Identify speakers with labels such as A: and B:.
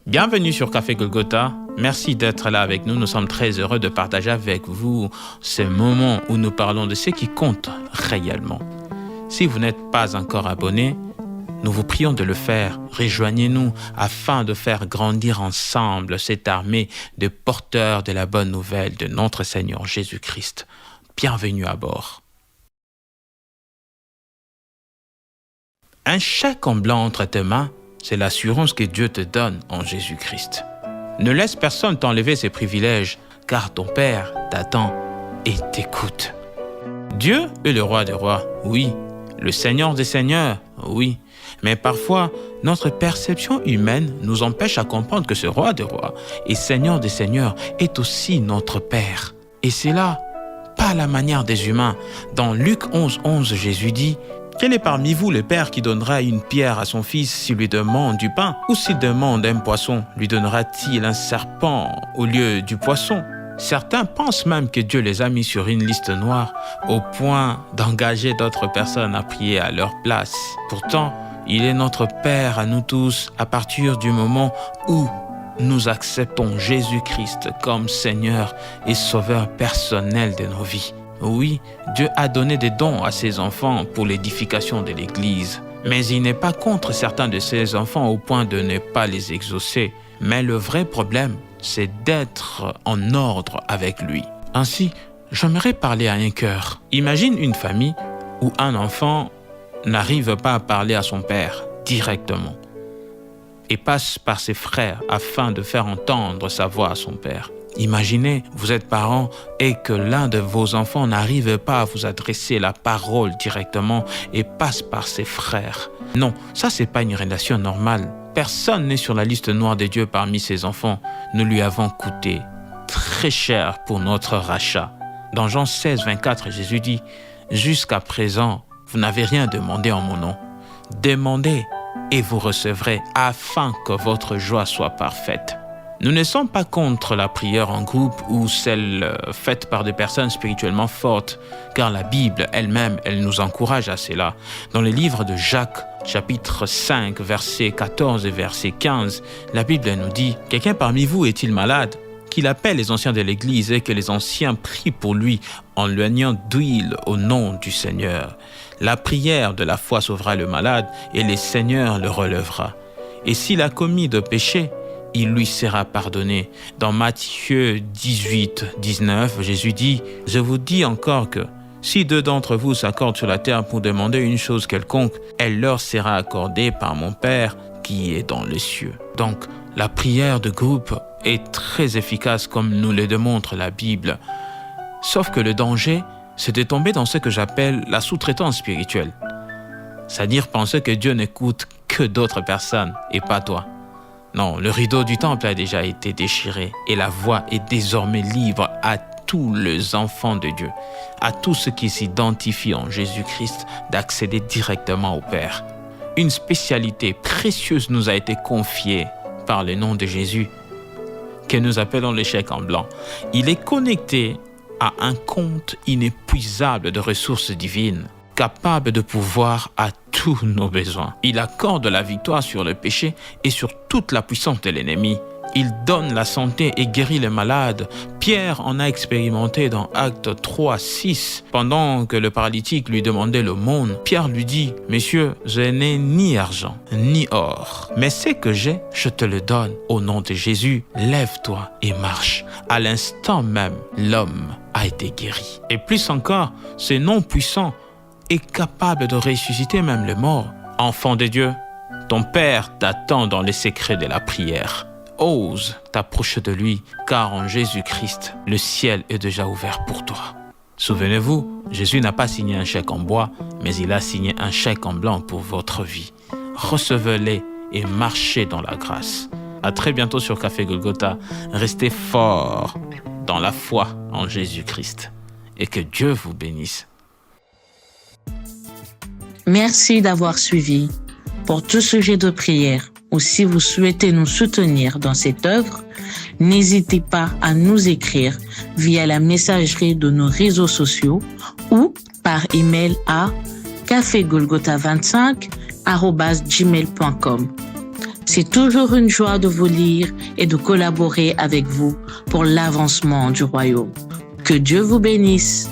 A: Bienvenue sur Café Golgotha. Merci d'être là avec nous. Nous sommes très heureux de partager avec vous ce moment où nous parlons de ce qui compte réellement. Si vous n'êtes pas encore abonné, nous vous prions de le faire. Rejoignez-nous afin de faire grandir ensemble cette armée de porteurs de la bonne nouvelle de notre Seigneur Jésus-Christ. Bienvenue à bord. Un chèque en blanc entre tes mains, c'est l'assurance que Dieu te donne en Jésus-Christ. Ne laisse personne t'enlever ses privilèges, car ton Père t'attend et t'écoute. Dieu est le roi des rois, oui. Le Seigneur des seigneurs, oui. Mais parfois, notre perception humaine nous empêche à comprendre que ce roi des rois et Seigneur des seigneurs est aussi notre Père. Et c'est là, pas à la manière des humains. Dans Luc 11, Jésus dit: quel est parmi vous le père qui donnera une pierre à son fils s'il lui demande du pain? Ou s'il demande un poisson, lui donnera-t-il un serpent au lieu du poisson? Certains pensent même que Dieu les a mis sur une liste noire au point d'engager d'autres personnes à prier à leur place. Pourtant, il est notre Père à nous tous à partir du moment où nous acceptons Jésus-Christ comme Seigneur et Sauveur personnel de nos vies. Oui, Dieu a donné des dons à ses enfants pour l'édification de l'Église. Mais il n'est pas contre certains de ses enfants au point de ne pas les exaucer. Mais le vrai problème, c'est d'être en ordre avec lui. Ainsi, j'aimerais parler à un cœur. Imagine une famille où un enfant n'arrive pas à parler à son père directement et passe par ses frères afin de faire entendre sa voix à son père. Imaginez, vous êtes parents et que l'un de vos enfants n'arrive pas à vous adresser la parole directement et passe par ses frères. Non, ça c'est pas une relation normale. Personne n'est sur la liste noire de Dieu parmi ses enfants. Nous lui avons coûté très cher pour notre rachat. Dans Jean 16, 24, Jésus dit: jusqu'à présent, vous n'avez rien demandé en mon nom. Demandez et vous recevrez afin que votre joie soit parfaite. Nous ne sommes pas contre la prière en groupe ou celle faite par des personnes spirituellement fortes, car la Bible elle-même, elle nous encourage à cela. Dans le livre de Jacques, chapitre 5, versets 14 et verset 15, la Bible nous dit: quelqu'un parmi vous est-il malade? Qu'il appelle les anciens de l'Église et que les anciens prient pour lui en lui amenant d'huile au nom du Seigneur. La prière de la foi sauvera le malade et le Seigneur le relèvera. Et s'il a commis de péché, il lui sera pardonné. Dans Matthieu 18, 19, Jésus dit: je vous dis encore que si deux d'entre vous s'accordent sur la terre pour demander une chose quelconque, elle leur sera accordée par mon Père qui est dans les cieux. Donc, la prière de groupe est très efficace comme nous le démontre la Bible. Sauf que le danger, c'est de tomber dans ce que j'appelle la sous-traitance spirituelle. C'est-à-dire penser que Dieu n'écoute que d'autres personnes et pas toi. Non, le rideau du temple a déjà été déchiré et la voie est désormais libre à tous les enfants de Dieu, à tous ceux qui s'identifient en Jésus-Christ, d'accéder directement au Père. Une spécialité précieuse nous a été confiée par le nom de Jésus, que nous appelons le chèque en blanc. Il est connecté à un compte inépuisable de ressources divines, capable de pourvoir à tous nos besoins. Il accorde la victoire sur le péché et sur toute la puissance de l'ennemi. Il donne la santé et guérit les malades. Pierre en a expérimenté dans Actes 3, 6. Pendant que le paralytique lui demandait l'aumône, Pierre lui dit: Messieurs, je n'ai ni argent, ni or, mais ce que j'ai, je te le donne. Au nom de Jésus, lève-toi et marche. À l'instant même, l'homme a été guéri. Et plus encore, ce nom puissant est capable de ressusciter même les morts. Enfant de Dieu, ton Père t'attend dans les secrets de la prière. Ose t'approcher de lui, car en Jésus-Christ, le ciel est déjà ouvert pour toi. Souvenez-vous, Jésus n'a pas signé un chèque en bois, mais il a signé un chèque en blanc pour votre vie. Recevez-les et marchez dans la grâce. À très bientôt sur Café Golgotha. Restez forts dans la foi en Jésus-Christ et que Dieu vous bénisse.
B: Merci d'avoir suivi. Pour tout sujet de prière ou si vous souhaitez nous soutenir dans cette œuvre, n'hésitez pas à nous écrire via la messagerie de nos réseaux sociaux ou par email à cafégolgotha25@gmail.com. C'est toujours une joie de vous lire et de collaborer avec vous pour l'avancement du royaume. Que Dieu vous bénisse.